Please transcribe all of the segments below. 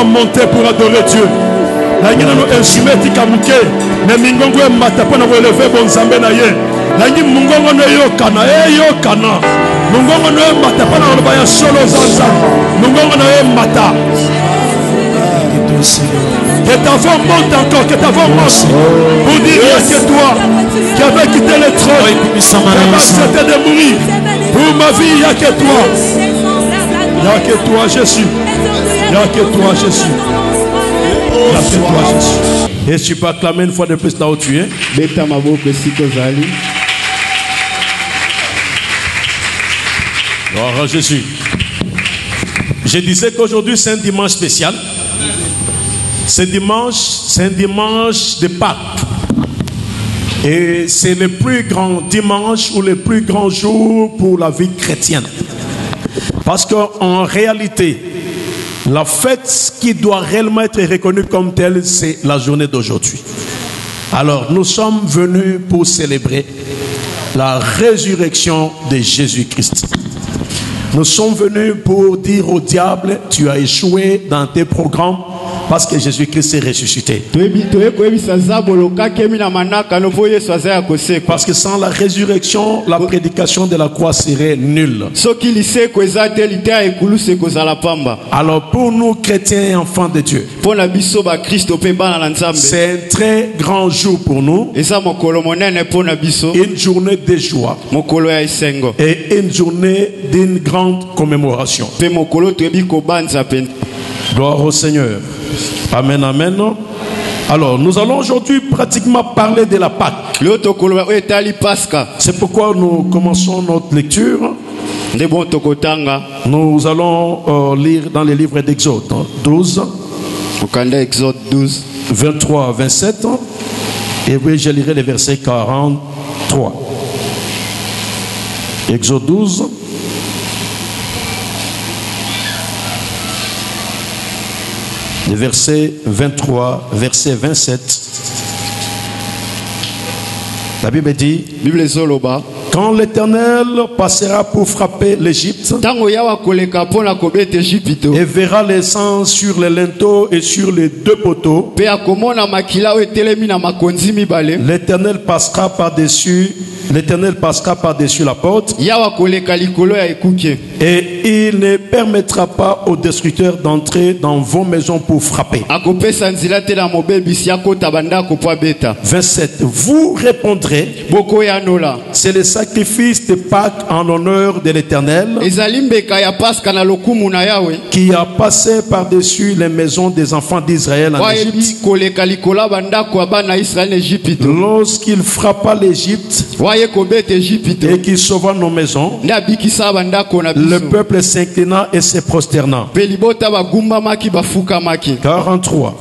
va monter pour adorer Dieu. Nangi nano instrument tikamuke. Mais mingongo e mata pour nous élever bon zambe na ye. Nangi mungongo no yokana yokana. Mungongo no mata pour nous baya solo zanza. Mungongo no mata. Que ta voix monte encore, que ta voix monte. Pour dire que toi qui avais quitté le trône, qui avais accepté de mourir. Pour ma vie, il n'y a que toi. Il n'y a que toi, Jésus. Il n'y a que toi, Jésus. Il n'y a que toi, Jésus. Et tu peux acclamer une fois de plus là où tu es. Gloire à Jésus. Je disais qu'aujourd'hui c'est un dimanche spécial. C'est un dimanche de Pâques. Et c'est le plus grand dimanche ou le plus grand jour pour la vie chrétienne. Parce qu'en réalité, la fête qui doit réellement être reconnue comme telle, c'est la journée d'aujourd'hui. Alors, nous sommes venus pour célébrer la résurrection de Jésus-Christ. Nous sommes venus pour dire au diable, tu as échoué dans tes programmes parce que Jésus-Christ est ressuscité. Parce que sans la résurrection, la prédication de la croix serait nulle. Alors pour nous chrétiens et enfants de Dieu, c'est un très grand jour pour nous. Une journée de joie et une journée d'une grande commémoration. Gloire au Seigneur. Amen, amen. Alors, nous allons aujourd'hui pratiquement parler de la Pâque. C'est pourquoi nous commençons notre lecture. Nous allons lire dans les livres d'Exode 12, 23 à 27. Et oui, je lirai les versets 43. Exode 12. Le verset 23, verset 27. La Bible dit, quand l'Éternel passera pour frapper l'Égypte et verra les sang sur les linteaux et sur les deux poteaux, l'Éternel passera par-dessus la porte et il ne permettra pas aux destructeurs d'entrer dans vos maisons pour frapper. 27. Vous répondrez, c'est le sacrifice de Pâques en l'honneur de l'Éternel qui a passé par-dessus les maisons des enfants d'Israël en Égypte. Lorsqu'il frappa l'Égypte et qu'il sauva nos maisons, le peuple s'inclina et se prosterna. 43.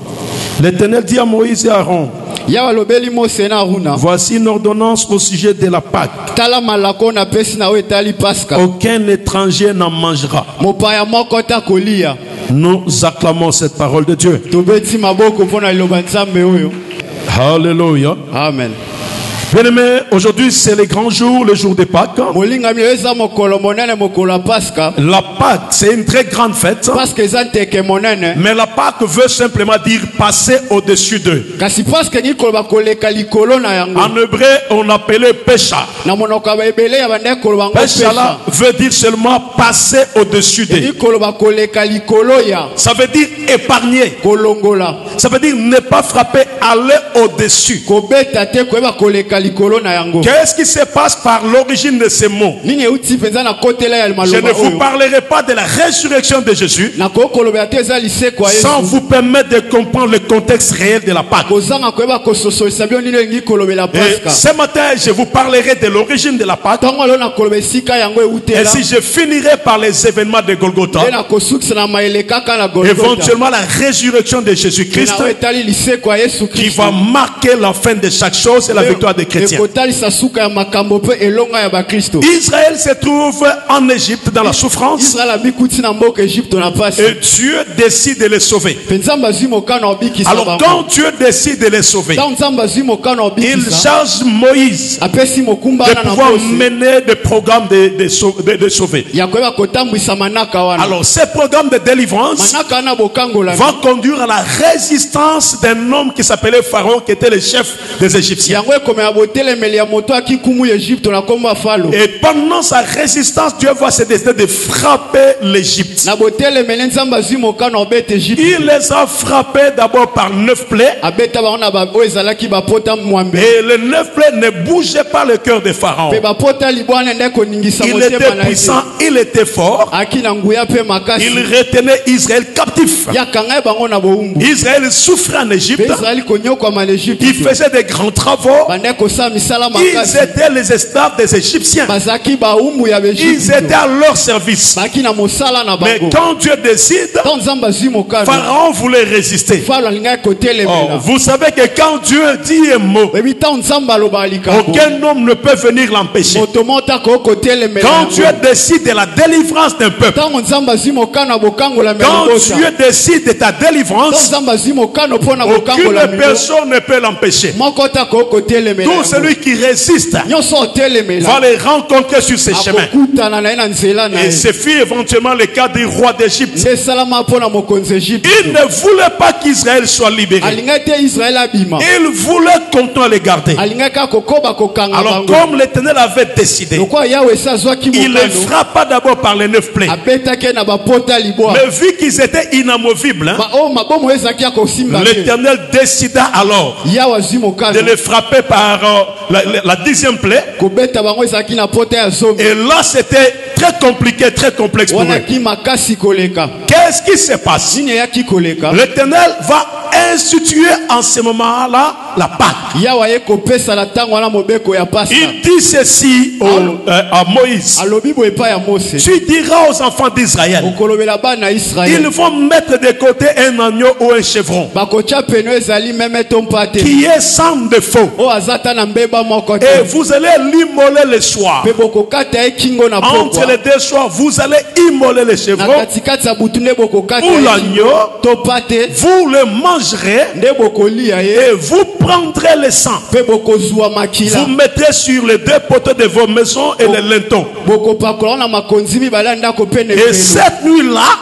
L'Éternel dit à Moïse et à Aaron, voici une ordonnance au sujet de la Pâque. Aucun étranger n'en mangera. Nous acclamons cette parole de Dieu. Alléluia. Amen. Bien aimé, aujourd'hui c'est le grand jour, le jour des Pâques. La Pâque, c'est une très grande fête. Mais la Pâque veut simplement dire passer au-dessus d'eux. En hébreu, on appelait Pécha. Pécha là veut dire seulement passer au-dessus d'eux. Ça veut dire épargner. Ça veut dire ne pas frapper, aller au-dessus. Qu'est-ce qui se passe par l'origine de ces mots? Je ne vous parlerai pas de la résurrection de Jésus sans vous permettre de comprendre le contexte réel de la Pâque. Et ce matin, je vous parlerai de l'origine de la Pâque. Et si je finirai par les événements de Golgotha, éventuellement la résurrection de Jésus-Christ qui va marquer la fin de chaque chose et la victoire de chrétiens. Israël se trouve en Égypte dans la souffrance. Et Dieu décide de les sauver. Alors quand Dieu décide de les sauver, il charge Moïse de pouvoir mener des programmes de sauver. Alors ces programmes de délivrance vont conduire à la résistance d'un homme qui s'appelait Pharaon, qui était le chef des Égyptiens. Et pendant sa résistance, Dieu va se décider de frapper l'Égypte. Il les a frappés d'abord par 9 plaies. Et les 9 plaies ne bougeaient pas le cœur de Pharaon. Il était puissant, il était fort. Il retenait Israël captif. Israël souffrait en Égypte. Il faisait des grands travaux. Ils étaient les esclaves des Égyptiens. Ils étaient à leur service. Mais quand Dieu décide, Pharaon voulait résister. Vous savez que quand Dieu dit un mot, aucun homme ne peut venir l'empêcher. Quand Dieu décide de la délivrance d'un peuple, quand Dieu décide de ta délivrance, aucune personne ne peut l'empêcher. Tout celui qui résiste va les rencontrer sur ses chemins. Et ce fut éventuellement le cas du roi d'Égypte. Il ne voulait pas qu'Israël soit libéré. Il voulait continuer à les garder. Alors comme l'Éternel avait décidé, il les frappa d'abord par les 9 plaies. Mais vu qu'ils étaient inamovibles, l'Éternel décida alors de les frapper par la 10e plaie. Et là c'était très compliqué, très complexe pour eux. Qu'est-ce qui se passe? L'Éternel va instituer en ce moment-là la Pâque. Il dit ceci à Moïse: tu diras aux enfants d'Israël, ils vont mettre de côté un agneau ou un chevreau qui est sans défaut, et vous allez l'immoler le soir. Entre les deux soirs, vous allez immoler le chevreau ou l'agneau, vous le mangerez et vous prendrez le sang. Vous mettrez sur les 2 poteaux de vos maisons et les lintons. Et cette nuit-là,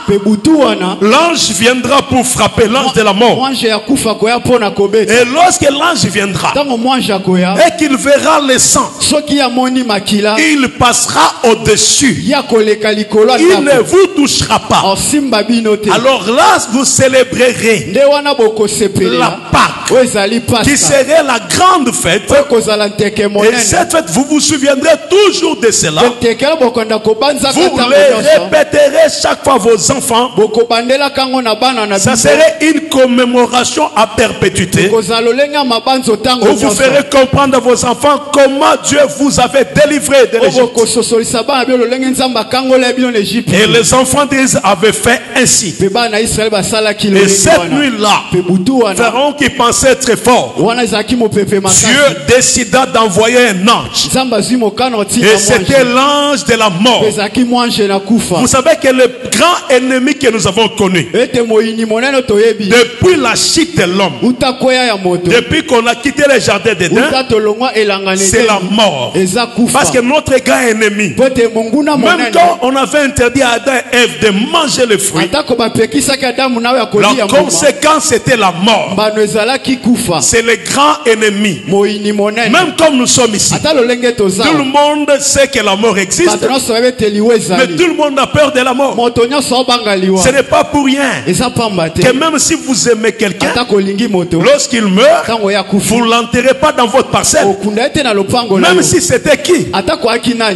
l'ange viendra pour frapper, l'ange de la mort. Et lorsque l'ange viendra et qu'il verra le sang, il passera au-dessus. Il ne vous touchera pas. Alors là, vous célébrerez la Pâque, qui serait la grande fête. Et cette fête, vous vous souviendrez toujours de cela. Vous les répéterez chaque fois vos enfants. Ça serait une commémoration à perpétuité, où vous ferez comprendre à vos enfants comment Dieu vous avait délivré de l'Égypte. Et les enfants d'Israël avaient fait ainsi. Et cette nuit-là, Pharaon, qui pensait très fort, Dieu décida d'envoyer un ange. Et c'était l'ange de la mort. Vous savez que le grand ennemi que nous avons connu depuis la chute de l'homme, depuis qu'on a quitté le jardin d'Éden, c'est la mort. Parce que notre grand ennemi, même quand on avait interdit à Adam et Ève de manger le fruit, la conséquence c'était la mort. C'est le grand ennemi. Même comme nous sommes ici, tout le monde sait que la mort existe, mais tout le monde a peur de la mort. Ce n'est pas pour rien que même si vous aimez quelqu'un, lorsqu'il meurt, vous ne l'enterrez pas dans votre parcelle. Même si c'était qui,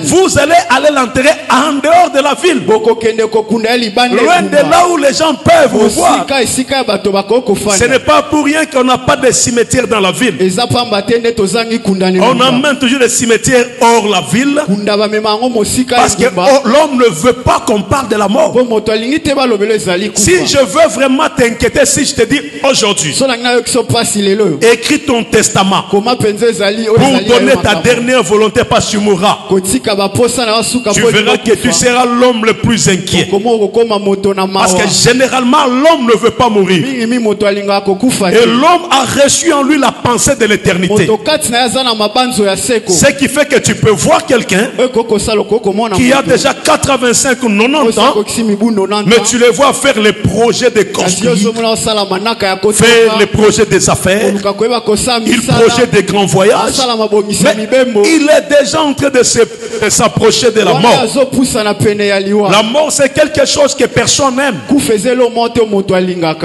vous allez aller l'enterrer en dehors de la ville, loin de là où les gens peuvent vous voir. Ce n'est pas pour rien qu'on n'a pas de cimetière dans la ville. On emmène toujours des cimetières hors la ville, parce que l'homme ne veut pas qu'on parle de la mort. Si je veux vraiment te t'inquiéter si je te dis aujourd'hui, écris ton testament pour donner ta dernière volonté parce que tu mourras. Tu verras que tu seras l'homme le plus inquiet. Parce que généralement, l'homme ne veut pas mourir. Et l'homme a reçu en lui la pensée de l'éternité. Ce qui fait que tu peux voir quelqu'un qui a déjà 85 ou 90 ans, mais tu les vois faire les projets de construire, faire les projets des affaires, il projette des grands voyages, mais il est déjà en train de s'approcher de la mort. La mort, c'est quelque chose que personne n'aime.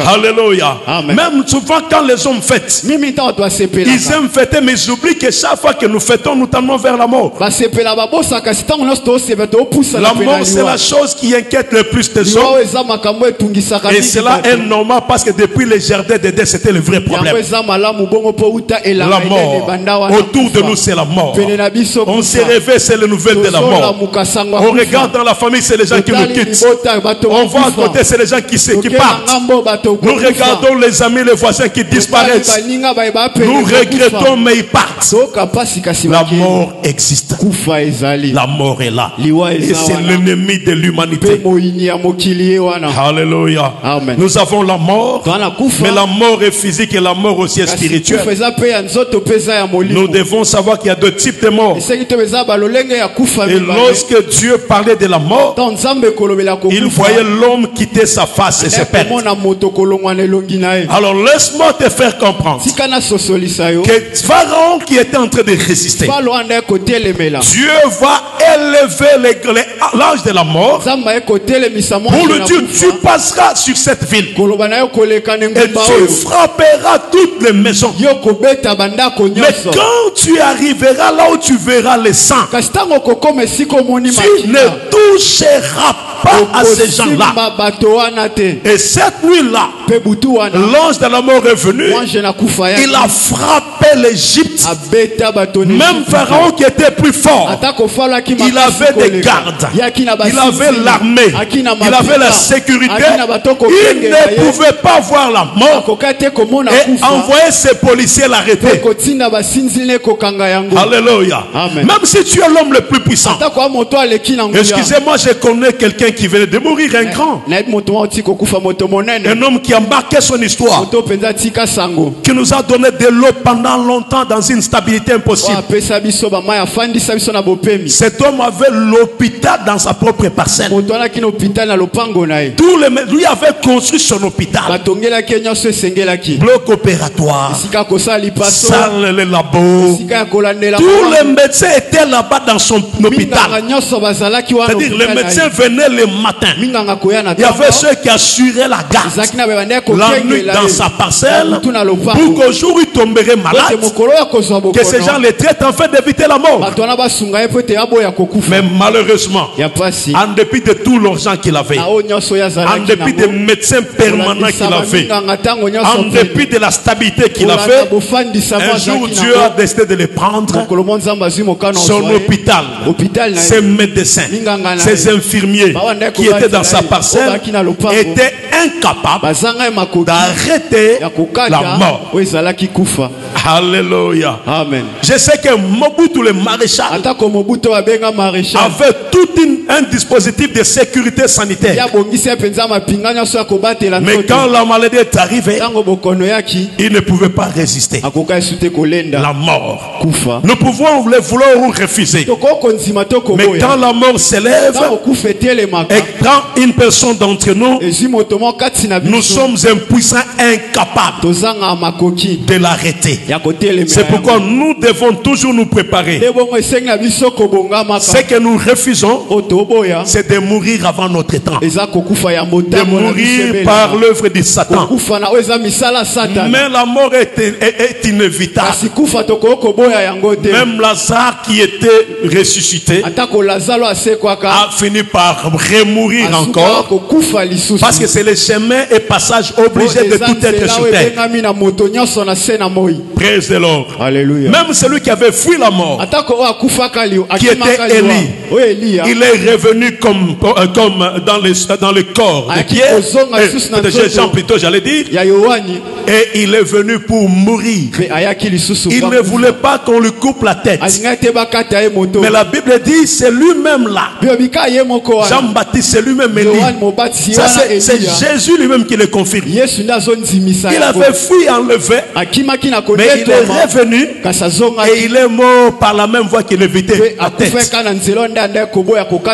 Alléluia. Même souvent quand les hommes fêtent, ils aiment fêter, mais ils oublient que chaque fois que nous fêtons, nous tendons vers la mort. La mort, c'est la chose qui inquiète le plus des hommes. Et cela est normal parce que depuis le jardin d'Éden, c'était le vrai problème. La mort. Autour de nous, c'est la mort. On se réveille, c'est les nouvelles de la mort. On regarde dans la famille, c'est les gens qui nous quittent. On voit à côté, c'est les gens qui partent. Nous regardons les amis, les voisins qui disparaissent. Nous regrettons, mais ils partent. La mort existe. La mort est là. Et c'est l'ennemi de l'humanité. Alléluia. Nous avons la mort, mais la mort est physique et la mort aussi est spirituelle. Nous devons savoir qu'il y a deux types de morts. Et lorsque Dieu parlait de la mort, il voyait l'homme quitter sa face et se perdre. Alors laisse-moi te faire comprendre que Pharaon qui était en train de résister, Dieu va élever l'ange de la mort pour lui dire: tu passeras sur cette ville et tu frapperas toutes les maisons. Mais quand tu arriveras là où tu verras le sang, tu ne toucheras pas à ces gens-là. Et cette nuit-là, l'ange de la mort est venu. Il a frappé l'Égypte. Même Pharaon qui était plus fort, il avait des gardes, il avait l'armée, il avait la sécurité. Il ne pouvait pas voir la mort et envoyer ses policiers l'arrêter. Alléluia. Même si tu es l'homme le plus puissant. Excusez-moi, je connais quelqu'un qui venait de mourir, un grand, un homme qui a marqué son histoire, qui nous a donné de l'eau pendant longtemps dans une stabilité impossible. Cet homme avait l'hôpital dans sa propre parcelle. Lui avait construit son hôpital, bloc opératoire, salle, les labos. Tous les médecins étaient là-bas dans son hôpital. C'est-à-dire les médecins venaient le matin. Il y avait ceux qui assuraient la garde la nuit dans sa parcelle pour qu'au jour où il tomberait malade, que ces gens les traitent en fait d'éviter la mort. Mais malheureusement, en dépit de tout l'argent qu'il avait, en dépit des médecins permanents qu'il avait, en dépit de la stabilité qu'il avait, un jour Dieu a décidé de les prendre. Son hôpital, ses médecins, ses infirmiers qui étaient dans sa parcelle étaient incapables d'arrêter la mort. Alléluia. Amen. Je sais que Mobutu le maréchal avait tout un dispositif de sécurité sanitaire. Mais quand la maladie est arrivée, il ne pouvait pas résister. La mort. Nous pouvons le vouloir ou refuser. Mais quand la mort s'élève et prend une personne d'entre nous, nous sommes impuissants, incapables de l'arrêter. C'est pourquoi nous devons toujours nous préparer. Ce que nous refusons, c'est de mourir avant notre temps, de mourir par l'œuvre de Satan. Mais la mort est inévitable. Même Lazare qui était ressuscité a fini par remourir encore, parce que c'est le chemin et passage obligé de tout être sur terre. Praise the Lord. Alléluia. Même celui qui avait fui la mort, qui était Élie, il est revenu comme dans le corps de Pierre, de Jean plutôt, j'allais dire, et il est venu pour mourir. Il ne voulait pas qu'on lui coupe la tête. Mais la Bible dit, c'est lui-même là. Jean-Baptiste, c'est lui-même Élie. Ça, c'est Jésus lui-même qui le confirme. Il avait fui enlevé, mais il est revenu et il est mort par la même voie qu'il évitait la tête.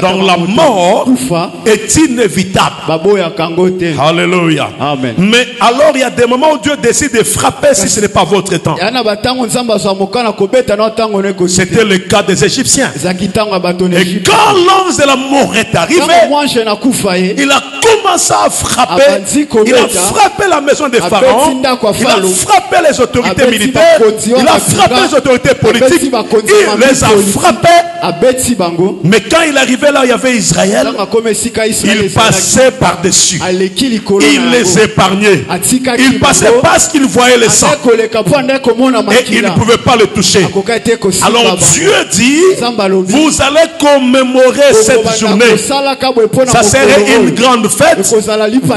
Donc la mort est inévitable. Alléluia. Amen. Mais alors il y a des moments où Dieu décide de frapper si ce n'est pas votre temps. C'était le cas des Égyptiens. Et quand l'ange de la mort est arrivé, il a commencé à frapper. Il a frappé la maison des pharaons. Il a frappé les autorités militaires. Il a frappé les autorités politiques. Il les a frappés. Mais quand il arrivait là où il y avait Israël, il passait par-dessus. Il les épargnait. Il passait parce qu'il voyait le sang. Et il ne pouvait pas le toucher. Alors Dieu dit, vous allez commémorer cette journée. Ça serait une grande fête.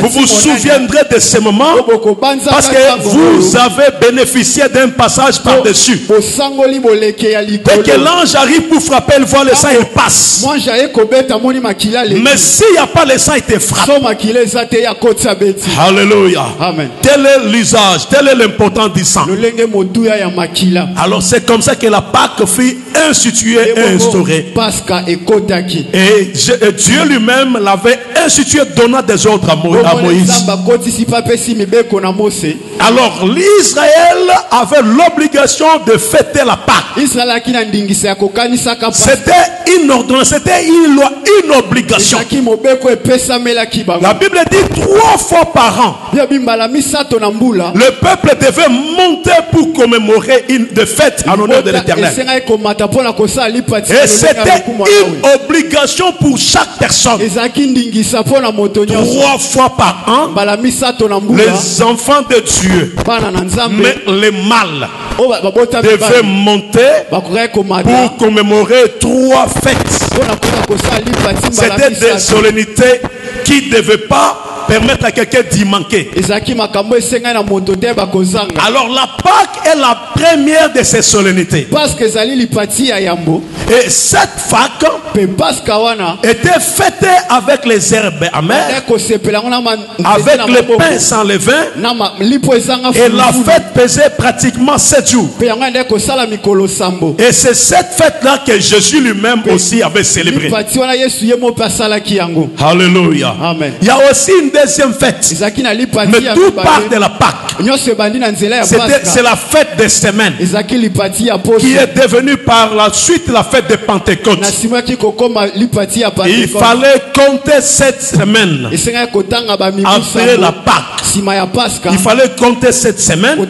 Vous vous souviendrez de ce moment parce que vous avez bénéficié d'un passage par-dessus. Dès que l'ange arrive pour frapper, il voit le sang, il passe. Mais s'il n'y a pas le sang, il te frappe. Alléluia. Amen. Tel est l'usage, tel est l'importance du sang. Alors c'est comme ça que la Pâque fut instituée et instaurée. Et Dieu lui-même l'avait instituée, donnant des ordres à Moïse. Alors l'Israël avait l'obligation de fêter la Pâque. C'était une ordonnance, c'était une loi, une obligation. La Bible dit 3 fois par an, le peuple devait monter pour commémorer une fête en l'honneur de l'Éternel. Et c'était une obligation pour chaque personne. 3 fois par an, les enfants de Dieu, mais les mâles, devaient monter pour commémorer 3 fêtes. C'était des solennités qui ne devaient pas permettre à quelqu'un d'y manquer. Alors la Pâque est la première de ces solennités. Et cette Pâque était fêtée avec les herbes amères, avec le pain sans levain, et la fête pesait pratiquement 7 jours. Et c'est cette fête-là que Jésus lui-même aussi avait célébrée. Alléluia. Amen. Il y a aussi une deuxième fête, mais tout part de la Pâque. C'est la fête des semaines, qui est devenue par la suite la fête de Pentecôte. Il fallait compter 7 semaines après la Pâque. Il fallait compter 7 semaines.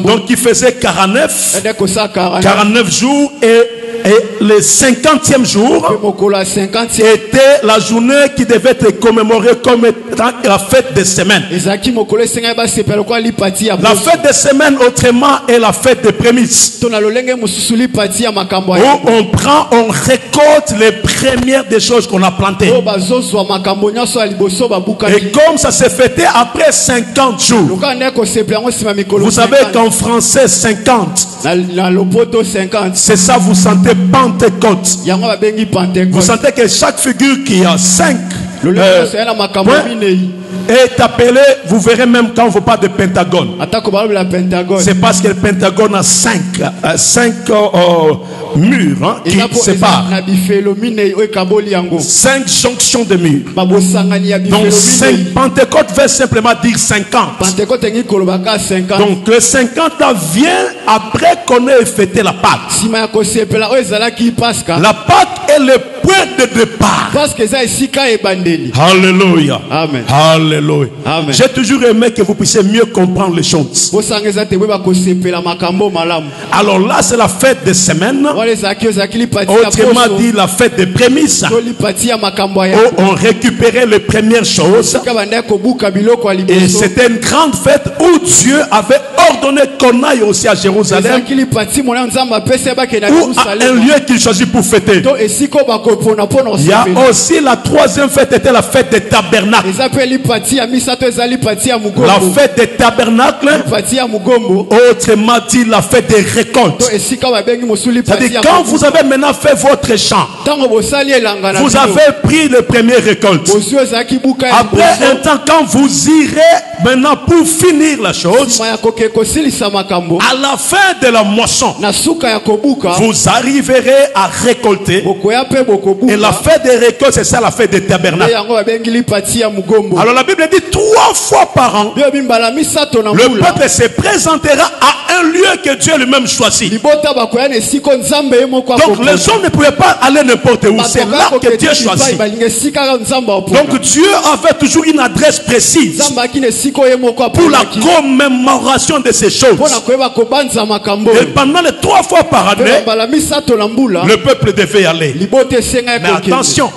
Donc il faisait 49 jours, et le 50e jour était la journée qui devait être commémorée comme étant la fête des semaines. La fête des semaines, autrement, est la fête des prémices, où on prend, on récolte les premières des choses qu'on a plantées. Et comme ça s'est fêté après 50 jours, vous savez qu'en français 50, c'est ça, vous sentez Pentecôte. Vous sentez que chaque figure qui a 5 est appelé, vous verrez même quand on vous parle de pentagone. C'est parce que le pentagone a 5 murs, hein, qui séparent. 5 jonctions de murs. Donc 5, Pentecôte veut simplement dire 50. Donc le 50 vient après qu'on ait fêté la Pâque. La Pâque est le point de départ. Parce que ça est Alléluia. Amen. Alléluia. Alléluia. Amen. J'ai toujours aimé que vous puissiez mieux comprendre les choses. Alors là, c'est la fête des semaines. Autrement dit, la fête des prémices. Où on récupérait les premières choses. Et c'était une grande fête où Dieu avait ordonné qu'on aille aussi à Jérusalem. Où un lieu qu'il choisit pour fêter. Il y a aussi la troisième fête, était la fête des tabernacles. La fête des tabernacles, autrement dit la fête des récoltes. C'est-à-dire quand vous avez maintenant fait votre champ, vous avez pris les premières récoltes. Après un temps, quand vous irez maintenant pour finir la chose, à la fin de la moisson, vous arriverez à récolter. Et la fête des récoltes, c'est ça la fête des tabernacles. Alors la Bible dit 3 fois par an, le peuple se présentera à un lieu que Dieu lui-même choisit. Donc les hommes ne pouvaient pas aller n'importe où. C'est là que Dieu choisit. Donc Dieu avait toujours une adresse précise pour la commémoration de ces choses. Et pendant les 3 fois par année, le peuple devait y aller. Mais attention,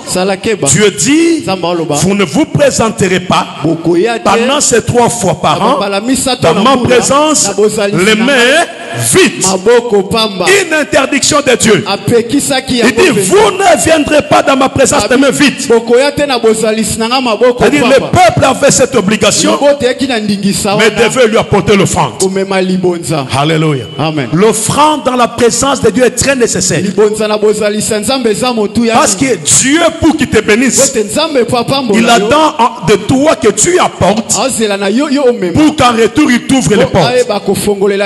Dieu dit, vous ne vous présenterez pas pendant ces 3 fois par an dans ma présence les mains vides. Une interdiction de Dieu. Il dit, vous ne viendrez pas dans ma présence les mains vides. C'est-à-dire le peuple avait cette obligation, mais devait lui apporter l'offrande. Alléluia. L'offrande dans la présence de Dieu est très nécessaire. Parce que Dieu, pour qu'il te bénisse, il attend de toi que tu apportes pour qu'en retour il t'ouvre les portes.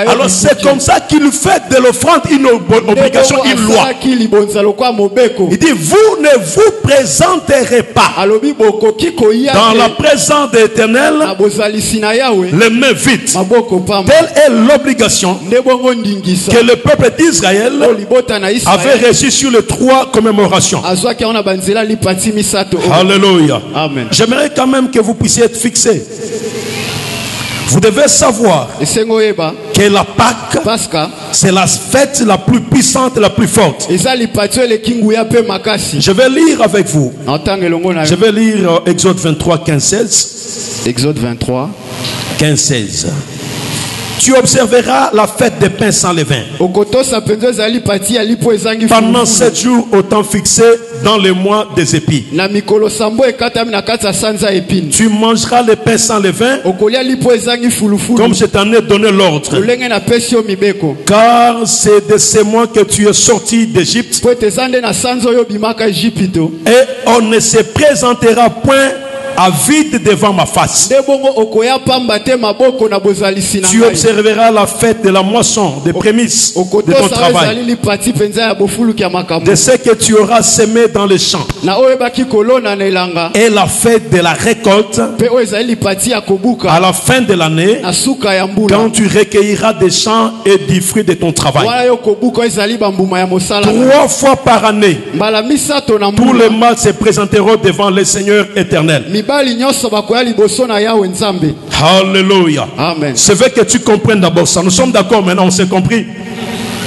Alors c'est comme ça qu'il fait de l'offrande une obligation, une loi. Il dit, vous ne vous présenterez pas dans la présence de l'Éternel les mains vides. Telle est l'obligation que le peuple d'Israël avait reçu sur les 3 commémorations. Alléluia. J'aimerais quand même que vous puissiez être fixés. Vous devez savoir que la Pâque, c'est la fête la plus puissante, la plus forte. Je vais lire avec vous. Je vais lire Exode 23, 15, 16. Exode 23, 15, 16. Tu observeras la fête des pains sans levain pendant 7 jours au temps fixé dans le mois des épis. Tu mangeras les pains sans levain comme je t'en ai donné l'ordre, car c'est de ces mois que tu es sorti d'Égypte, et on ne se présentera point à vide devant ma face. Tu observeras la fête de la moisson, des prémices de ton travail, de ce que tu auras semé dans les champs, et la fête de la récolte à la fin de l'année, quand tu recueilleras des champs et du fruit de ton travail. 3 fois par année, tous les mâles se présenteront devant le Seigneur éternel. Alléluia. Amen. C'est vrai que tu comprennes d'abord ça. Nous sommes d'accord maintenant, on s'est compris.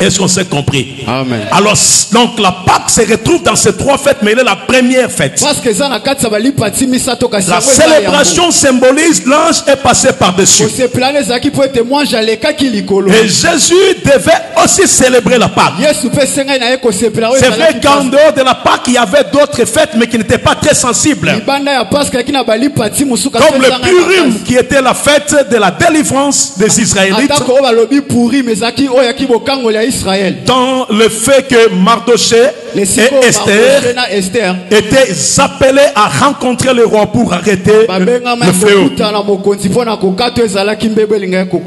Est-ce qu'on s'est compris? Amen. Alors, donc la Pâque se retrouve dans ces 3 fêtes, mais elle est la première fête. La célébration symbolise l'ange est passé par-dessus. Et Jésus devait aussi célébrer la Pâque. C'est vrai qu'en dehors de la Pâque, il y avait d'autres fêtes, mais qui n'étaient pas très sensibles. Comme le Purim, qui était la fête de la délivrance des Israélites. Dans le fait que Mardoché et Esther étaient appelés à rencontrer le roi pour arrêter le fléau.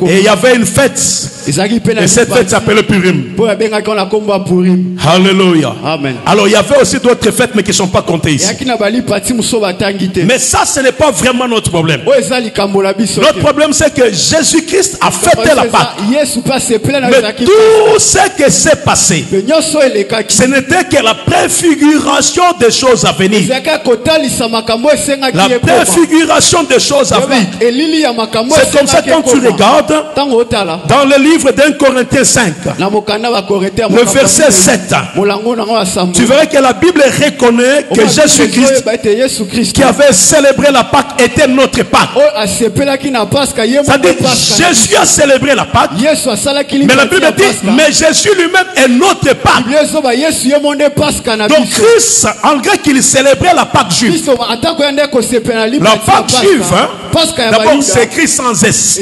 Et il y avait une fête. Et cette fête s'appelait Purim. Alléluia. Amen. Alors il y avait aussi d'autres fêtes, mais qui ne sont pas comptées ici. Mais ça, ce n'est pas vraiment notre problème. Notre problème, c'est que Jésus-Christ a fêté la Pâque. Mais tout ce qui s'est passé, ce n'était que la préfiguration des choses à venir. La préfiguration des choses à venir. C'est comme ça quand tu regardes dans le livre d'1 Corinthiens 5, le verset 7, tu verras que la Bible reconnaît que Jésus-Christ qui avait célébré la Pâque était notre Pâque. C'est-à-dire Jésus a célébré la Pâque, mais la Bible dit mais Jésus lui-même est notre Pâque. Donc Christ, en grec, il célébrait la Pâque juive. La Pâque juive, d'abord c'est écrit sans S,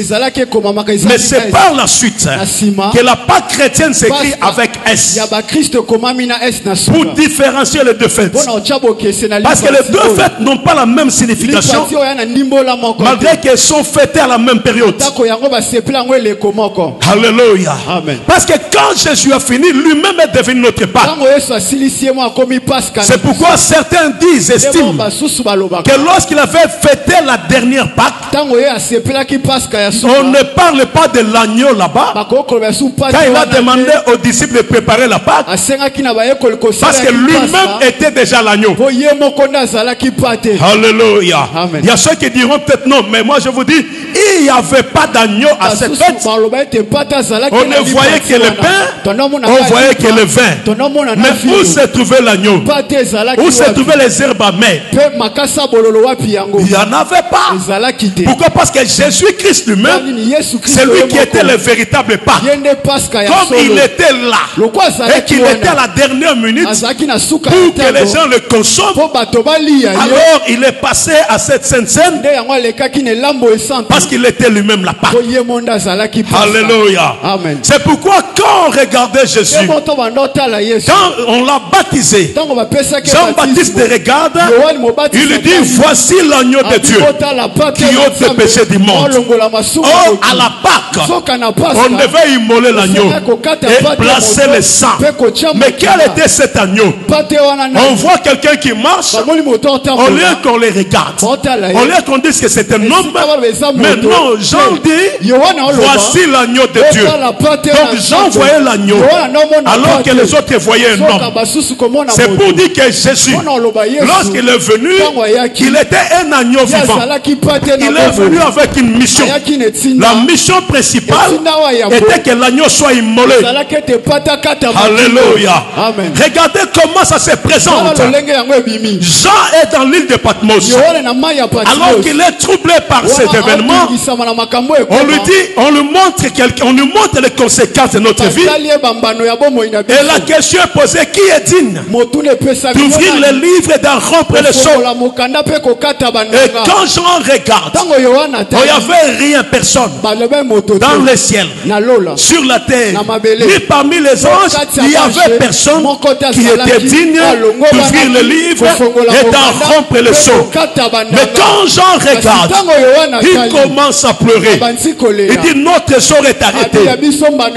mais c'est par la suite que la Pâque chrétienne s'écrit avec S, pour différencier les deux fêtes. Parce que les deux fêtes n'ont pas la même signification, malgré qu'elles sont fêtées à la même période. Alléluia. Parce que quand Jésus a fini, lui-même est devenu notre Pâque. C'est pourquoi certains disent, estiment, que lorsqu'il avait fêté la dernière Pâque, on ne parle pas de l'agneau là-bas. Quand il a demandé aux disciples de préparer la Pâque, parce que lui-même était déjà l'agneau. Alléluia. Il y a ceux qui diront peut-être non, mais moi je vous dis, il n'y avait pas d'agneau à cette fête. On ne voyait que le pain, on voyait que le vin. Mais où se trouvait l'agneau? Où se trouvaient les herbes amères? Il n'y en avait pas. Pourquoi? Parce que Jésus-Christ lui-même, c'est lui qui était le véritable Pâque. Comme il était là et qu'il était à la dernière minute pour que les gens le consomment, alors il est passé à cette sainte scène parce qu'il était lui-même la Pâque. Alléluia. C'est pourquoi quand on regardait Jésus, quand on l'a baptisé, Jean-Baptiste le regarde, il lui dit voici l'agneau de Dieu qui ôte le péché du monde. Or à la Pâque, on devait immoler l'agneau et placer le sang. Mais quel était cet agneau? On voit quelqu'un qui marche, au lieu qu'on les regarde, au lieu qu'on dise que c'est un homme, mais non, Jean dit voici l'agneau de Dieu. Donc Jean voyait l'agneau alors que les autres voyaient un homme. C'est pour dire que Jésus, lorsqu'il est venu, il était un agneau vivant. Il est venu avec une mission. La mission principale était que l'agneau soit immolé. Alléluia. Regardez comment ça se présente. Jean est dans l'île de Patmos. Alors qu'il est troublé par cet événement, on lui montre les conséquences de notre vie. Et la question est posée, qui est digne d'ouvrir le livre et d'en rompre le sceau? Et quand Jean regarde, il n'y avait rien, personne dans le ciel, sur la terre, ni parmi les anges, il n'y avait personne qui était digne d'ouvrir le livre et d'en rompre le sceau. Mais quand Jean regarde, il commence à pleurer. Il dit notre sort est arrêté.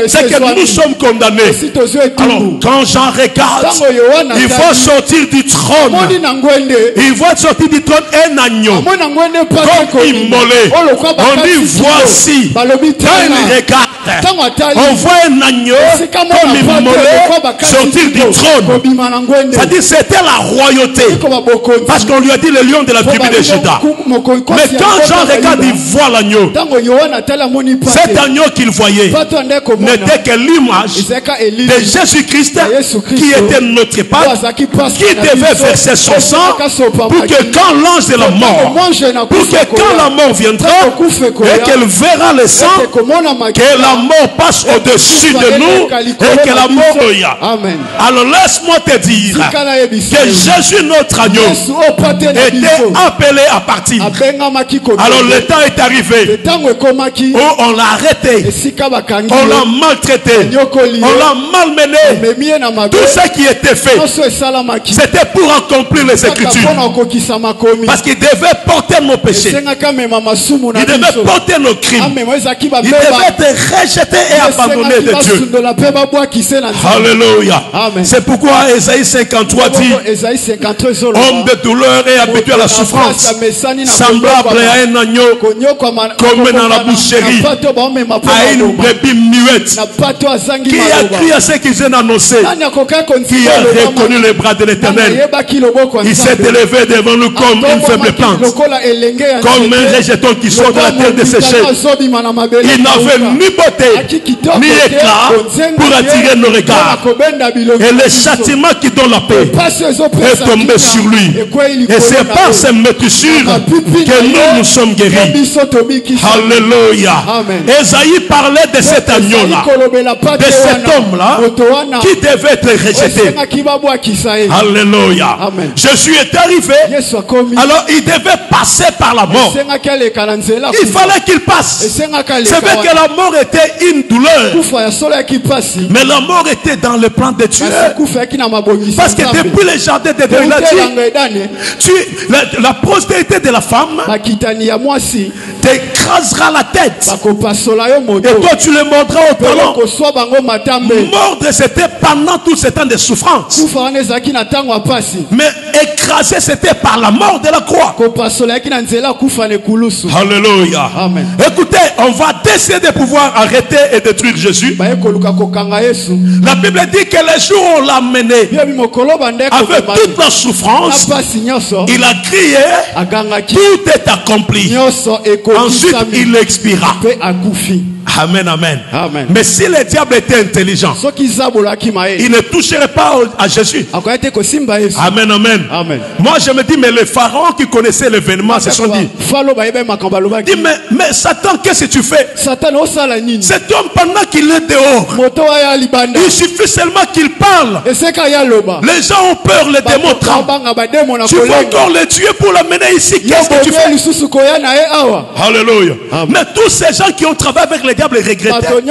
C'est que nous sommes condamnés. Alors quand Jean regarde, il faut sortir du trône. Il faut sortir du trône un agneau comme immolé. On dit voici. Quand il regarde, on voit un agneau comme immolé sortir du trône. C'est-à-dire c'était la royauté. Parce qu'on lui a dit le lion de la tribu de Juda. Mais quand Jean regarde, il voit l'agneau. Cet agneau qu'il voyait n'était que l'image de Jésus-Christ qui était notre Pâque, qui devait verser son sang pour que quand l'ange de la mort, pour que quand la mort viendra et qu'elle verra le sang, que la mort passe au-dessus de nous et que la mort Amen. Alors laisse-moi te dire que Jésus notre agneau était appelé à partir. Alors le temps est arrivé où on l'a arrêté, on l'a maltraité, on l'a malmené. Tout ce qui était fait, c'était pour accomplir les Écritures. Parce qu'il devait porter nos péchés, il devait porter nos crimes, il devait être rejeté et abandonné de Dieu. Alléluia. C'est pourquoi Ésaïe 53 dit homme de douleur et habitué à la souffrance, semblable à un agneau comme dans la boucherie, à une brebis muette Qui a crié à ceux qui viennent annoncer? Qui a reconnu les bras de l'Éternel? Il s'est élevé devant nous comme une faible plante, comme un rejeton qui sort de la terre desséchée. Il n'avait ni beauté ni éclat pour attirer nos regards. Et le châtiment qui donne la paix est tombé sur lui. Et c'est par ces métissures que nous sommes guéris. Alléluia. Ésaïe parlait de cet agneau-là, de cet homme-là qui devait être rejeté. Alléluia. Jésus est arrivé, alors il devait passer par la mort. Il fallait qu'il passe. C'est vrai que la mort était une douleur, mais la mort était dans le plan de Dieu. Parce que depuis le jardin de Dieu, il a dit, la prospérité de la femme t'écrasera la tête, et toi tu le mordras au talon. Mordre, c'était pendant tout ce temps de souffrance, mais écraser, c'était par la mort de la croix. Alléluia. Écoutez, on va décider de pouvoir arrêter et détruire Jésus. La Bible dit que les jours où on l'a mené avec toute la souffrance, il a crié, tout est accompli. Ensuite il expira. Amen, amen, amen. Mais si le diable était intelligent, il ne toucherait pas à Jésus. Amen, amen, amen. Moi je me dis, mais les pharaons qui connaissaient l'événement se sont dit, mais Satan, qu'est-ce que tu fais? Cet homme, pendant qu'il est dehors, il suffit seulement qu'il parle. Les gens ont peur, les démons tremblent. Tu vas encore le tuer pour l'amener ici. Qu'est-ce que tu fais? Alléluia. Mais tous ces gens qui ont travaillé avec les diables regrettaient.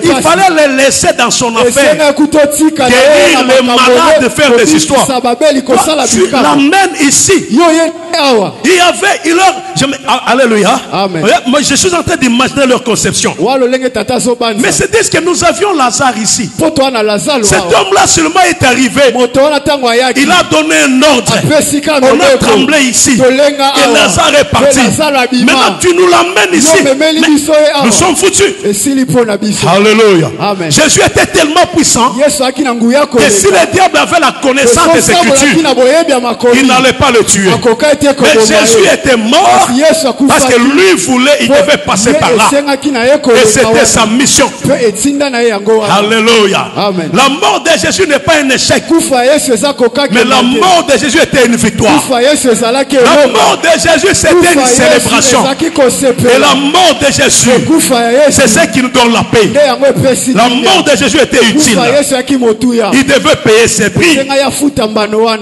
Il fallait les laisser dans son affaire, guérir les malades, faire des histoires. Tu l'amènes ici. Alléluia. Moi je suis en train d'imaginer leur conception. Mais c'est ce que nous avions Lazare ici. Cet homme-là seulement est arrivé, il a donné un ordre, on a tremblé ici, et Lazare est parti. Maintenant tu nous l'amènes ici, nous sommes foutus. Alléluia. Jésus était tellement puissant que si le diable avait la connaissance des Écritures, il n'allait pas le tuer. Mais Jésus était mort parce que lui voulait, il devait passer par là, et c'était sa mission. Alléluia. La mort de Jésus n'est pas un échec, mais la mort de Jésus était une victoire. La mort de Jésus c'était une célébration, et la mort de Jésus c'est ce qui nous donne la paix. La mort de Jésus était utile. Il devait payer ses prix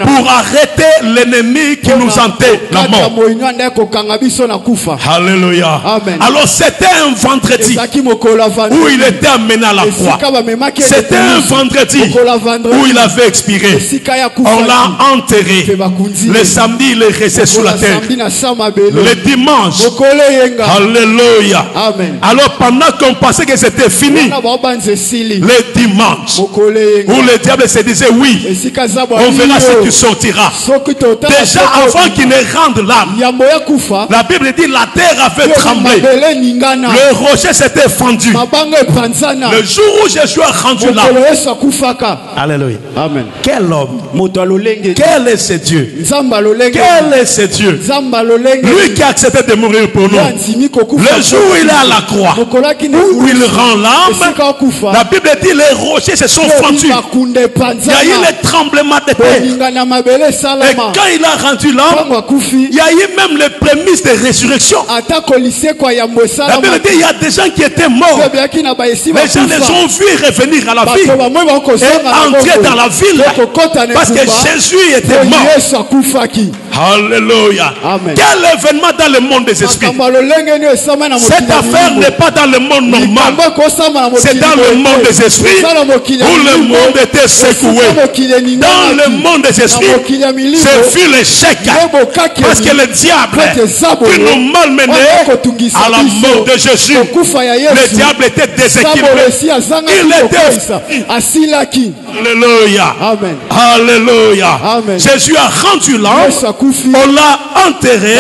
pour arrêter l'ennemi qui nous hantait, la mort. Alléluia. Alors c'était un vendredi où il était amené à la croix. C'était un vendredi où il avait expiré. On l'a enterré. Le samedi il est resté sous la terre. Le dimanche, alléluia. Alors pendant qu'on pensait que c'était fini, le dimanche où le diable se disait oui, on verra ce qui sortira. Déjà avant qu'il ne rende l'âme, la Bible dit la terre avait tremblé, le rocher s'était fendu. Le jour où Jésus a rendu l'âme, alléluia. Amen. Quel homme, quel est ce Dieu, quel est ce Dieu, lui qui a accepté de mourir pour nous. Le jour où il est à la croix, où il rend l'âme, la Bible dit les rochers se sont fendus. Il y a eu le tremblement de terre, et quand il a rendu l'âme, il y a eu même les prémices de résurrection. La Bible dit il y a des gens qui étaient morts, les gens les ont vus revenir à la vie et entrer dans la ville, parce que Jésus était mort. Alléluia. Quel événement dans le monde des esprits. Cette affaire n'est pas dans le monde normal, c'est dans le monde des esprits où le monde était secoué. Dans le monde des esprits, ce fut l'échec, parce que le diable qui nous malmenait à la mort de Jésus, le diable était déséquilibré. Il était. Alléluia. Alléluia. Amen. Jésus a rendu l'âme, on l'a enterré,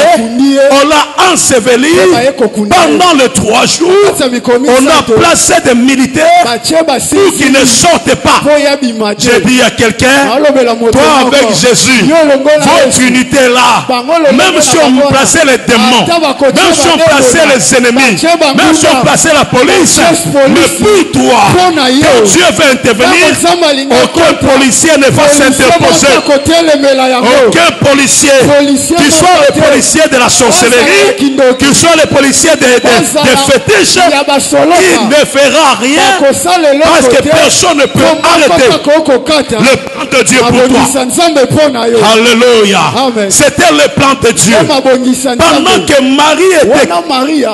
on l'a enseveli. Pendant les 3 jours, on a placé des militaires pour qu'ils ne sortent pas. J'ai dit à quelqu'un, toi avec Jésus, votre unité est là. Même si on plaçait les démons, même si on plaçait les ennemis, même si on plaçait la police, mais pour toi, quand Dieu veut intervenir, aucun policier ne va s'interposer. Aucun policier, qu'il soit le policier de la sorcellerie, qu'il soit le policier des fétiches, il ne fera rien parce que personne ne peut arrêter le plan de Dieu pour toi. Alléluia. C'était le plan de Dieu. Pendant que Marie était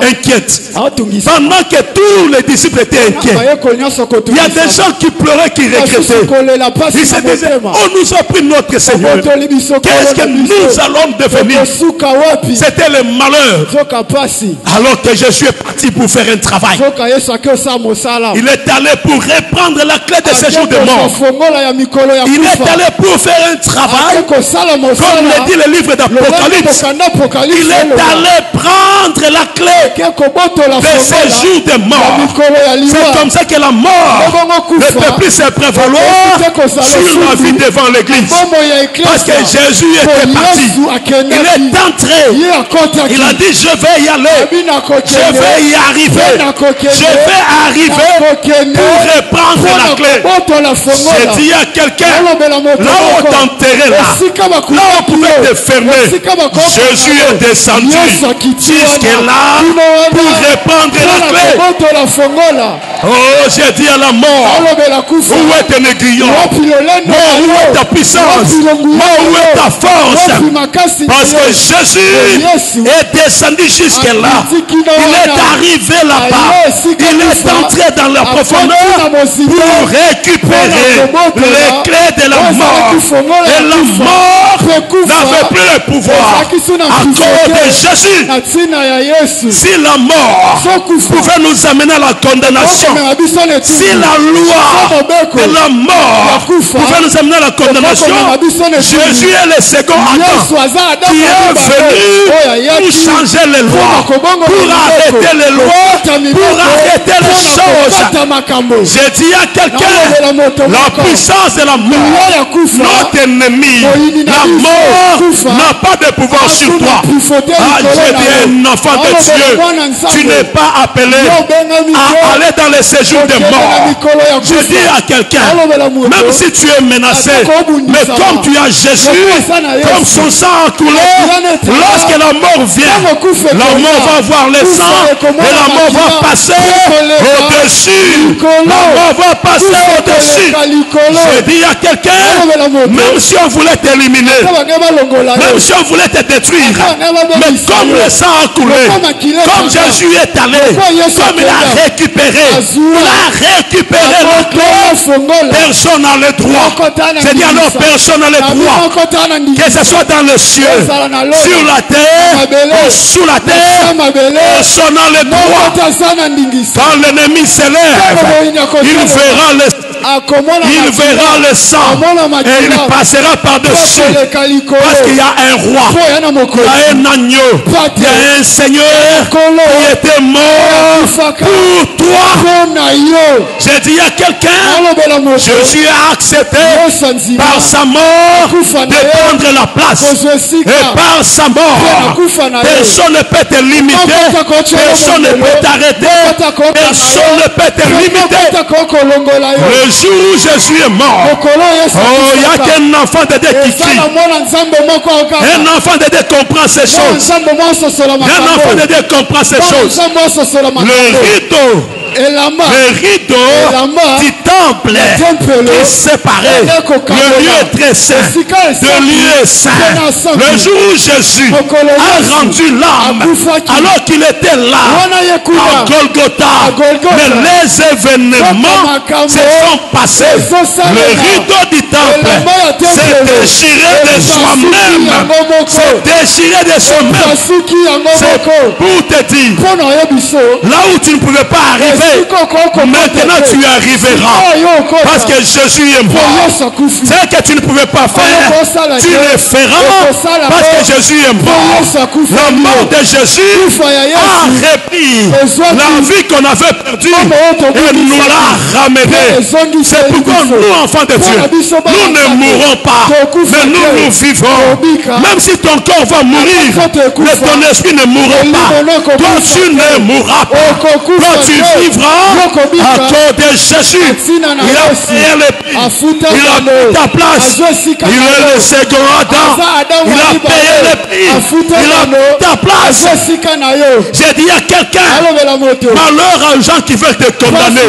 inquiète, pendant que tous les disciples étaient inquiets, il y a des gens qui pleuraient, qui regrettaient. Ils se disaient, on nous a pris notre Seigneur. Qu'est-ce que nous allons devenir? C'était le malheur. Alors que Jésus est parti pour faire un travail. Il est allé pour reprendre la clé de ces jours de mort. Il est allé pour faire un travail. Comme le dit le livre d'Apocalypse, il est allé prendre la clé de ces jours de mort. C'est comme ça que la mort ne peut plus se prévaloir sur la vie devant l'église. Parce que Jésus était parti. Il est entré. Il a dit, je vais y aller. Je vais y arriver. Je vais arriver pour reprendre la clé. J'ai dit à quelqu'un, là où on t'enterrait, là où on pouvait te fermer, Jésus est descendu jusque là pour reprendre la clé. Oh, j'ai dit à la mort, où est ton aiguillon? Mort, où est ta puissance? Mort, où est ta force? Parce que Jésus est descendu jusque là. Il est arrivé là-bas. Il est entré dans la profondeur pour récupérer les clés de la mort. Et la mort n'avait plus le pouvoir à cause de Jésus. Si la mort pouvait nous amener à la condamnation, si la loi de la mort pouvait nous amener à la condamnation, Jésus est le second Adam qui est venu pour changer les lois, pour arrêter les lois, pour arrêter les choses. J'ai dit à quelqu'un, la puissance de la mort, notre ennemi, la mort n'a pas de pouvoir sur toi. Ah, j'ai dit un enfant de Dieu, tu n'es pas appelé à aller dans les séjours de mort. Je dis à quelqu'un, même si tu es menacé, mais comme tu as Jésus, comme son sang a coulé, lorsque la mort vient, la mort va voir le sang et la mort va passer au-dessus. La mort va passer au-dessus. Je dis à quelqu'un, même si on voulait t'éliminer, même si on voulait te détruire, mais comme le sang a coulé, comme Jésus est allé, comme il a récupéré la clé, personne n'a le droit. C'est-à-dire alors personne n'a le droit, que ce soit dans le ciel, sur la terre ou sous la terre, personne n'a le droit. Quand l'ennemi s'élève, il verra le sang et il passera par-dessus, parce qu'il y a un roi, il y a un agneau, il y a un Seigneur qui était mort pour toi. J'ai dit à quelqu'un, Jésus a accepté par sa mort de prendre la place, et par sa mort personne ne peut te limiter, personne ne peut t'arrêter, personne ne peut te limiter. Le jour où Jésus est mort, oh, il n'y a qu'un enfant de Dieu qui crie. Un enfant de Dieu comprend ces choses. Un enfant de Dieu comprend ces choses. Le rideau du temple qui séparait le lieu très saint de lieu saint. Le jour où Jésus a rendu l'âme, alors qu'il était là à Golgotha, mais les événements se sont passés. Le rideau du temple s'est déchiré de soi-même. C'est déchiré de soi-même. C'est pour te dire, là où tu ne pouvais pas arriver, Maintenant tu arriveras. Parce que Jésus est mort. C'est que tu ne pouvais pas faire. Tu le feras. Parce que Jésus est mort. La mort de Jésus a repris la vie qu'on avait perdue et nous l'a ramenée. C'est pourquoi nous, enfants de Dieu, nous ne mourrons pas, mais nous vivons. Même si ton corps va mourir, mais ton esprit ne mourra pas. Toi, tu ne mourras pas. Toi, tu vivras à cause de Jésus. Il a payé le prix. Il a pris ta place. Il est le second Adam. Il a payé le prix. Il a pris ta place. J'ai dit à quelqu'un, malheur aux gens qui veulent te condamner.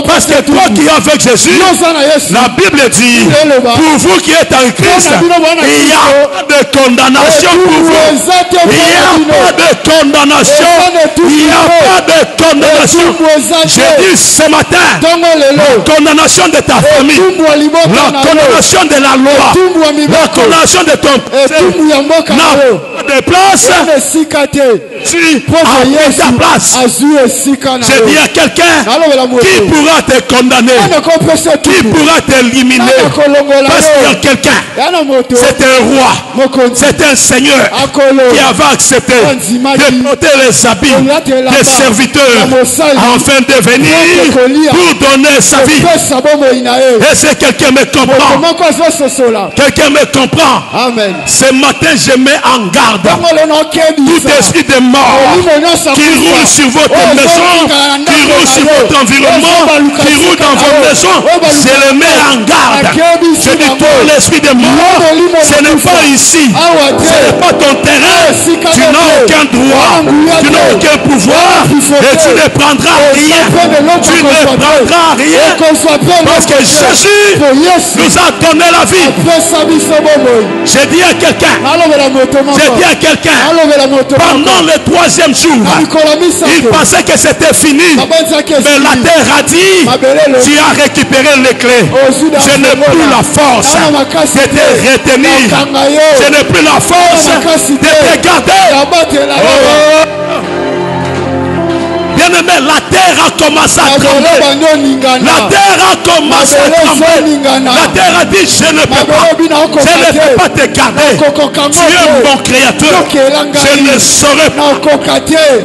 Parce que toi qui es avec Jésus, la Bible dit, pour vous qui êtes en Christ, il n'y a pas de condamnation pour vous. Il n'y a pas de condamnation. Il n'y a pas de condamnation. J'ai dit ce matin, la condamnation de ta famille, la condamnation de la loi, la condamnation de ton péché n'a pas de place. Tu as ta place. J'ai dit à quelqu'un, qui pourra te condamner? Qui pourra t'éliminer? Parce qu'il y a quelqu'un, c'est un roi, c'est un seigneur qui avait accepté de porter les habits des serviteurs afin de venir pour donner sa vie. Et si quelqu'un me comprend, quelqu'un me comprend, Amen. Ce matin je mets en garde tout esprit de mort qui roule sur votre maison, qui roule sur votre environnement, qui roule dans vos maisons. Je le mets en garde. Je dis tout l'esprit de mort, ce n'est pas ici, ce n'est pas ton terrain. Tu n'as aucun droit, tu n'as aucun pouvoir et tu ne prendras rien. Tu ne prendras rien parce que Jésus nous a donné la vie. J'ai dit à quelqu'un, pendant le troisième jour, il pensait que c'était fini, mais la terre a dit, tu as récupéré les clés. Je n'ai plus la force de te retenir. Je n'ai plus la force de te garder. Bien-aimé, la terre a commencé à trembler. La terre a commencé à trembler. La terre a dit, je ne peux pas te garder. Tu es mon créateur. Je ne saurais pas.